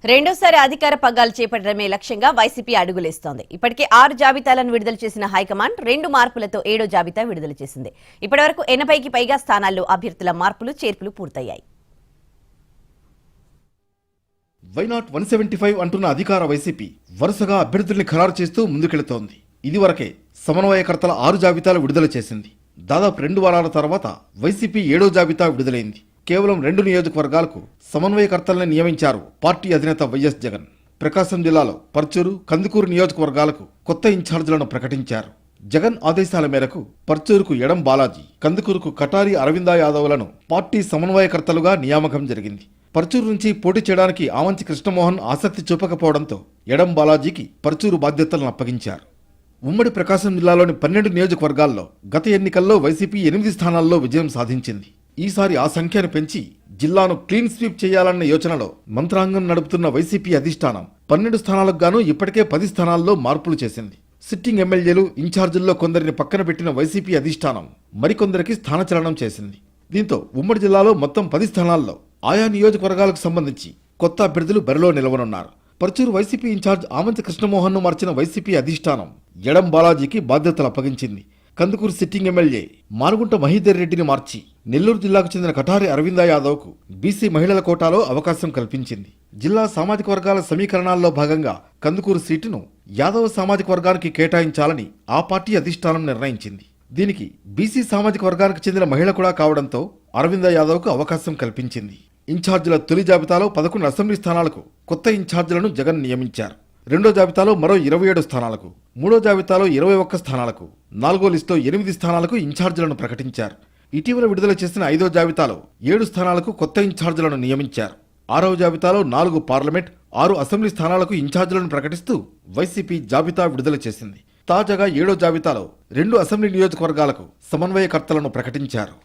రెండోసారి అధికార పగ్గాలు చేపట్టడమే లక్ష్యంగా వైసీపీ అడుగులేస్తోంది. ఇప్పటికే 6 జాబితాలను విడుదల చేసిన హైకమాండ్ 2 మార్పులతో 7వ జాబితా విడుదల చేసింది. ఇప్పటివరకు 80కి పైగా స్థానాల్లో అభ్యర్థుల మార్పులు చేర్పులు పూర్తయ్యాయి. వైనాట్ 175 అంటున్న అధికార వైసీపీ వరుసగా అభ్యర్థుల్ని ఖరారు చేస్తూ ముందుకెళుతోంది. ఇదివరకే సమన్వయకర్తల 6 జాబితాలు విడుదల చేసింది. దాదాపు 2 వారాల తర్వాత వైసీపీ 7వ జాబితా విడుదలైంది. కేవలం 2 నియోజకవర్గాలకు సమన్వయకర్తలను నియమించారు పార్టీ అధినేత వైఎస్ జగన్. ప్రకాశం జిల్లాలో పర్చూరు, కందుకూరు నియోజకవర్గాలకు కొత్త ఇన్ఛార్జీలను ప్రకటించారు. జగన్ ఆదేశాల మేరకు పర్చూరుకు ఎడం బాలాజీ, కందుకూరుకు కటారి అరవిందా యాదవ్లను పార్టీ సమన్వయకర్తలుగా నియామకం జరిగింది. పర్చూరు నుంచి పోటీ చేయడానికి ఆమంచి కృష్ణమోహన్ ఆసక్తి చూపకపోవడంతో ఎడం బాలాజీకి పర్చూరు బాధ్యతలను అప్పగించారు. ఉమ్మడి ప్రకాశం జిల్లాలోని 12 నియోజకవర్గాల్లో గత ఎన్నికల్లో వైసీపీ 8 స్థానాల్లో విజయం సాధించింది. ఈసారి ఆ సంఖ్యను పెంచి జిల్లాను క్లీన్ స్వీప్ చేయాలన్న యోచనలో మంత్రాంగం నడుపుతున్న వైసీపీ అధిష్టానం 12 స్థానాలకు గాను ఇప్పటికే 10 స్థానాల్లో మార్పులు చేసింది. సిట్టింగ్ ఎమ్మెల్యేలు, ఇన్ఛార్జీల్లో కొందరిని పక్కన పెట్టిన వైసీపీ అధిష్టానం మరికొందరికి స్థానచలనం చేసింది. దీంతో ఉమ్మడి జిల్లాలో మొత్తం 10 స్థానాల్లో ఆయా నియోజకవర్గాలకు సంబంధించి కొత్త అభ్యర్థులు బరిలో నిలవనున్నారు. పర్చూరు వైసీపీ ఇన్ఛార్జ్ ఆమంచి కృష్ణమోహన్ ను మార్చిన వైసీపీ అధిష్టానం ఎడం బాలాజీకి బాధ్యతలు అప్పగించింది. కందుకూరు సిట్టింగ్ ఎమ్మెల్యే మానుగుంట మహీధర్ రెడ్డిని మార్చి నెల్లూరు జిల్లాకు చెందిన కటారి అరవిందా యాదవ్ కు బీసీ మహిళల కోటాలో అవకాశం కల్పించింది. జిల్లా సామాజిక వర్గాల సమీకరణాల్లో భాగంగా కందుకూరు సీటును యాదవ్ సామాజిక వర్గానికి కేటాయించాలని ఆ పార్టీ అధిష్టానం నిర్ణయించింది. దీనికి బీసీ సామాజిక వర్గానికి చెందిన మహిళ కూడా కావడంతో అరవిందా యాదవ్ కు అవకాశం కల్పించింది. ఇన్ఛార్జీల తొలి జాబితాలో 11 అసెంబ్లీ స్థానాలకు కొత్త ఇన్ఛార్జీలను జగన్ నియమించారు. రెండో జాబితాలో మరో 27 స్థానాలకు, మూడో జాబితాలో 21 స్థానాలకు, 4వ లిస్టులో 8 స్థానాలకు ఇన్ఛార్జీలను ప్రకటించారు. ఇటీవల విడుదల చేసిన 5వ జాబితాలో 7 స్థానాలకు కొత్త ఇన్ఛార్జీలను నియమించారు. 6వ జాబితాలో 4 పార్లమెంట్, 6 అసెంబ్లీ స్థానాలకు ఇన్ఛార్జీలను ప్రకటిస్తూ వైసీపీ జాబితా విడుదల చేసింది. తాజాగా 7వ జాబితాలో 2 అసెంబ్లీ నియోజకవర్గాలకు సమన్వయకర్తలను ప్రకటించారు.